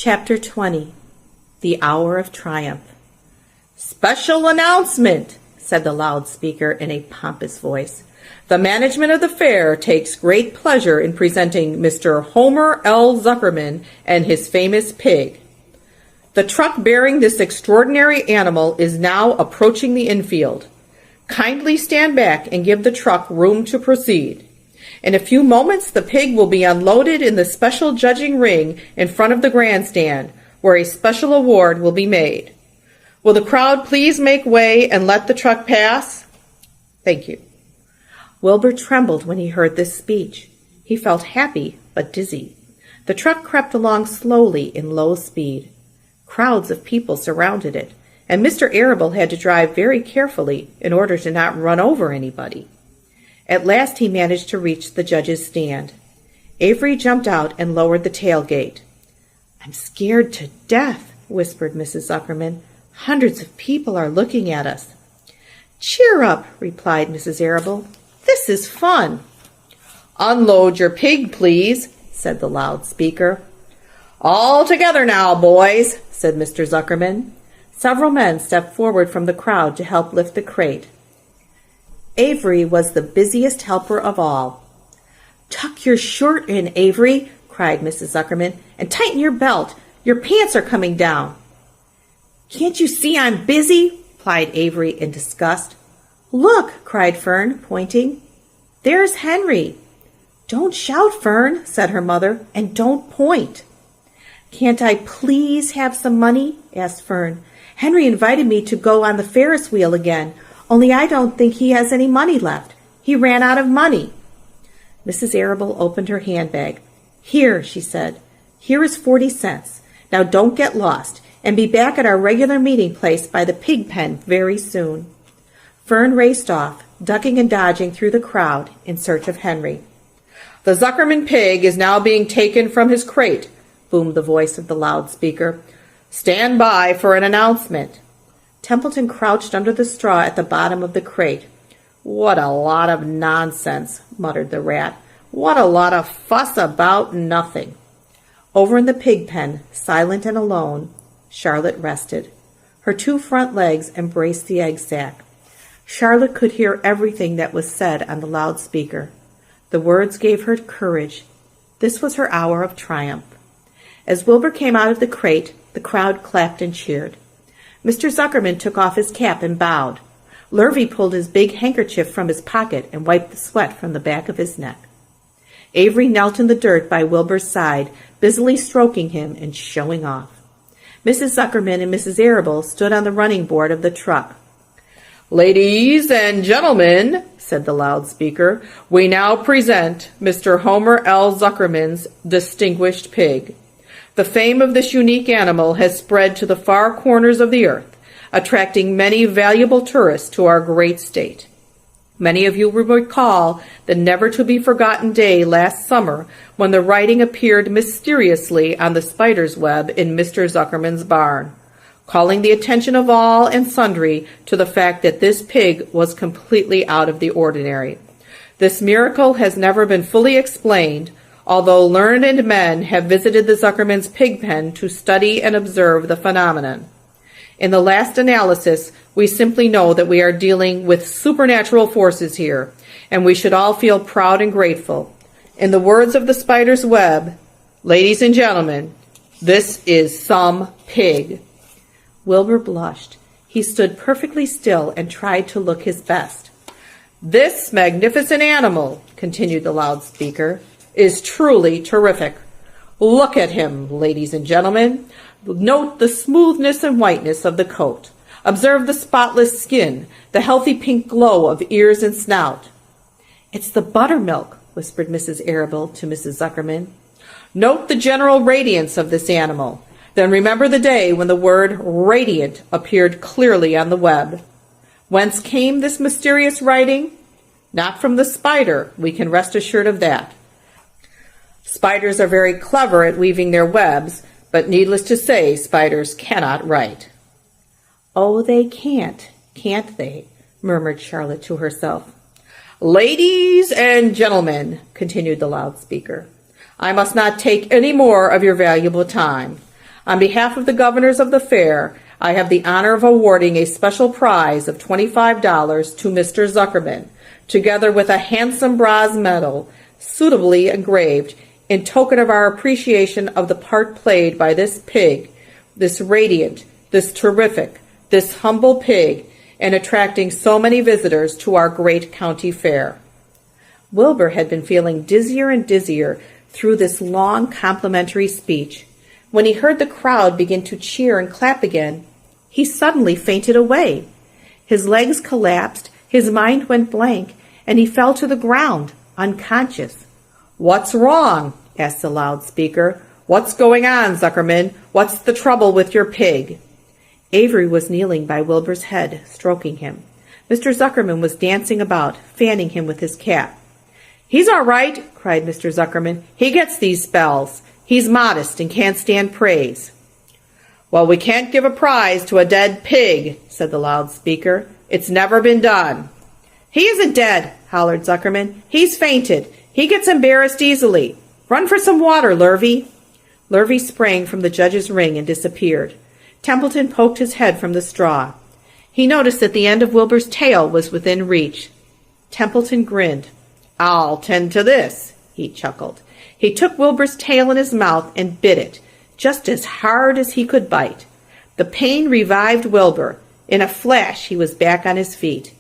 Chapter 20. The Hour of Triumph. "Special announcement," said the loudspeaker in a pompous voice. "The management of the fair takes great pleasure in presenting Mr. Homer L. Zuckerman and his famous pig. The truck bearing this extraordinary animal is now approaching the infield. Kindly stand back and give the truck room to proceed. In a few moments, the pig will be unloaded in the special judging ring in front of the grandstand, where a special award will be made. Will the crowd please make way and let the truck pass? Thank you." Wilbur trembled when he heard this speech. He felt happy but dizzy. The truck crept along slowly in low speed. Crowds of people surrounded it, and Mr. Arable had to drive very carefully in order to not run over anybody. At last he managed to reach the judge's stand. Avery jumped out and lowered the tailgate. "I'm scared to death," whispered Mrs. Zuckerman. "Hundreds of people are looking at us." "Cheer up," replied Mrs. Arable. "This is fun." "Unload your pig, please," said the loudspeaker. "All together now, boys," said Mr. Zuckerman. Several men stepped forward from the crowd to help lift the crate. Avery was the busiest helper of all. "Tuck your shirt in, Avery," cried Mrs. Zuckerman, "and tighten your belt. Your pants are coming down." "Can't you see I'm busy?" replied Avery in disgust. "Look," cried Fern, pointing. "There's Henry." "Don't shout, Fern," said her mother, "and don't point." "Can't I please have some money?" asked Fern. "Henry invited me to go on the Ferris wheel again, only I don't think he has any money left. He ran out of money." Mrs. Arable opened her handbag. "Here," she said. "Here is 40 cents. Now don't get lost, and be back at our regular meeting place by the pig pen very soon." Fern raced off, ducking and dodging through the crowd in search of Henry. "The Zuckerman pig is now being taken from his crate," boomed the voice of the loudspeaker. "Stand by for an announcement." Templeton crouched under the straw at the bottom of the crate. "What a lot of nonsense," muttered the rat. "What a lot of fuss about nothing." Over in the pig pen, silent and alone, Charlotte rested. Her 2 front legs embraced the egg sack. Charlotte could hear everything that was said on the loudspeaker. The words gave her courage. This was her hour of triumph. As Wilbur came out of the crate, the crowd clapped and cheered. Mr. Zuckerman took off his cap and bowed. Lurvy pulled his big handkerchief from his pocket and wiped the sweat from the back of his neck. Avery knelt in the dirt by Wilbur's side, busily stroking him and showing off. Mrs. Zuckerman and Mrs. Arable stood on the running board of the truck. "Ladies and gentlemen," said the loudspeaker, "we now present Mr. Homer L. Zuckerman's distinguished pig. The fame of this unique animal has spread to the far corners of the earth, attracting many valuable tourists to our great state. Many of you will recall the never-to-be-forgotten day last summer when the writing appeared mysteriously on the spider's web in Mr. Zuckerman's barn, calling the attention of all and sundry to the fact that this pig was completely out of the ordinary. This miracle has never been fully explained, although learned men have visited the Zuckerman's pig pen to study and observe the phenomenon. In the last analysis, we simply know that we are dealing with supernatural forces here, and we should all feel proud and grateful. In the words of the spider's web, ladies and gentlemen, this is some pig." Wilbur blushed. He stood perfectly still and tried to look his best. "This magnificent animal," continued the loudspeaker, "is truly terrific. Look at him, ladies and gentlemen. Note the smoothness and whiteness of the coat. Observe the spotless skin, the healthy pink glow of ears and snout." "It's the buttermilk," whispered Mrs. Arable to Mrs. Zuckerman. "Note the general radiance of this animal. Then remember the day when the word radiant appeared clearly on the web. Whence came this mysterious writing? Not from the spider, we can rest assured of that. Spiders are very clever at weaving their webs, but needless to say, spiders cannot write." "Oh, they can't they?" murmured Charlotte to herself. "Ladies and gentlemen," continued the loudspeaker, "I must not take any more of your valuable time. On behalf of the governors of the fair, I have the honor of awarding a special prize of $25 to Mr. Zuckerman, together with a handsome bronze medal, suitably engraved, in token of our appreciation of the part played by this pig, this radiant, this terrific, this humble pig, in attracting so many visitors to our great county fair." Wilbur had been feeling dizzier and dizzier through this long complimentary speech. When he heard the crowd begin to cheer and clap again, he suddenly fainted away. His legs collapsed, his mind went blank, and he fell to the ground, unconscious. "What's wrong?" asked the loudspeaker. "What's going on, Zuckerman? What's the trouble with your pig?" Avery was kneeling by Wilbur's head, stroking him. Mr. Zuckerman was dancing about, fanning him with his cap. "He's all right," cried Mr. Zuckerman. "He gets these spells. He's modest and can't stand praise." "Well, we can't give a prize to a dead pig," said the loudspeaker. "It's never been done." "He isn't dead," hollered Zuckerman. "He's fainted. He gets embarrassed easily. Run for some water, Lurvy." Lurvy sprang from the judge's ring and disappeared. Templeton poked his head from the straw. He noticed that the end of Wilbur's tail was within reach. Templeton grinned. "I'll tend to this," he chuckled. He took Wilbur's tail in his mouth and bit it, just as hard as he could bite. The pain revived Wilbur. In a flash, he was back on his feet.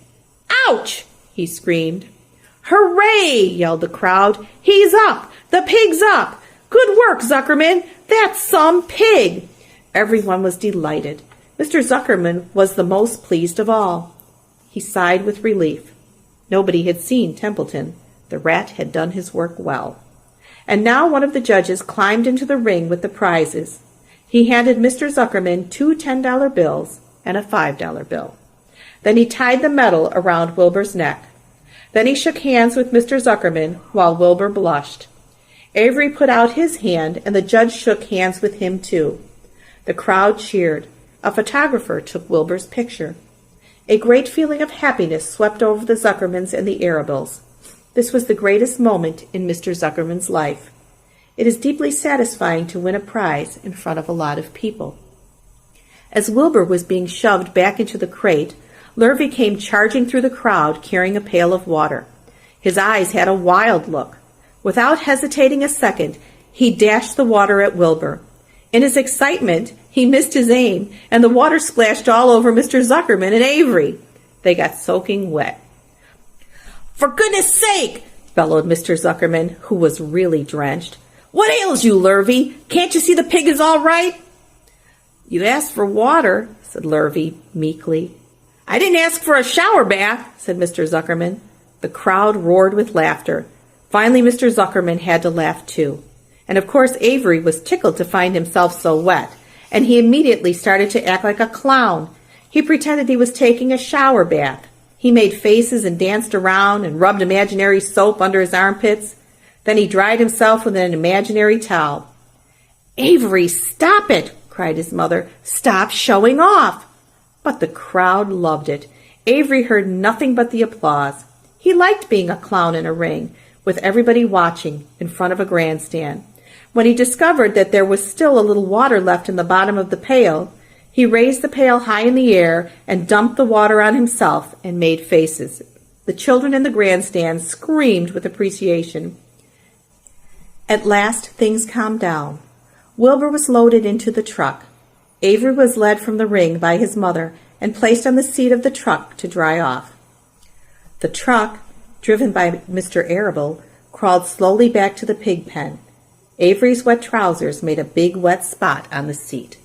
"Ouch!" he screamed. "Hooray!" yelled the crowd. "He's up! The pig's up! Good work, Zuckerman! That's some pig!" Everyone was delighted. Mr. Zuckerman was the most pleased of all. He sighed with relief. Nobody had seen Templeton. The rat had done his work well. And now one of the judges climbed into the ring with the prizes. He handed Mr. Zuckerman 2 $10 bills and a $5 bill. Then he tied the medal around Wilbur's neck. Then he shook hands with Mr. Zuckerman while Wilbur blushed. Avery put out his hand, and the judge shook hands with him too. The crowd cheered. A photographer took Wilbur's picture. A great feeling of happiness swept over the Zuckermans and the Arabills. This was the greatest moment in Mr. Zuckerman's life. It is deeply satisfying to win a prize in front of a lot of people. As Wilbur was being shoved back into the crate, Lurvy came charging through the crowd carrying a pail of water. His eyes had a wild look. Without hesitating a second, he dashed the water at Wilbur. In his excitement, he missed his aim, and the water splashed all over Mr. Zuckerman and Avery. They got soaking wet. "For goodness sake!" bellowed Mr. Zuckerman, who was really drenched. "What ails you, Lurvy? Can't you see the pig is all right?" "You asked for water," said Lurvy meekly. "I didn't ask for a shower bath," said Mr. Zuckerman. The crowd roared with laughter. Finally, Mr. Zuckerman had to laugh too. And of course Avery was tickled to find himself so wet, and he immediately started to act like a clown. He pretended he was taking a shower bath. He made faces and danced around and rubbed imaginary soap under his armpits. Then he dried himself with an imaginary towel. "Avery, stop it!" cried his mother. "Stop showing off!" But the crowd loved it. Avery heard nothing but the applause. He liked being a clown in a ring, with everybody watching in front of a grandstand. When he discovered that there was still a little water left in the bottom of the pail, he raised the pail high in the air and dumped the water on himself and made faces. The children in the grandstand screamed with appreciation. At last things calmed down. Wilbur was loaded into the truck. Avery was led from the ring by his mother and placed on the seat of the truck to dry off. The truck, driven by Mr. Arabill, crawled slowly back to the pig pen. Avery's wet trousers made a big wet spot on the seat.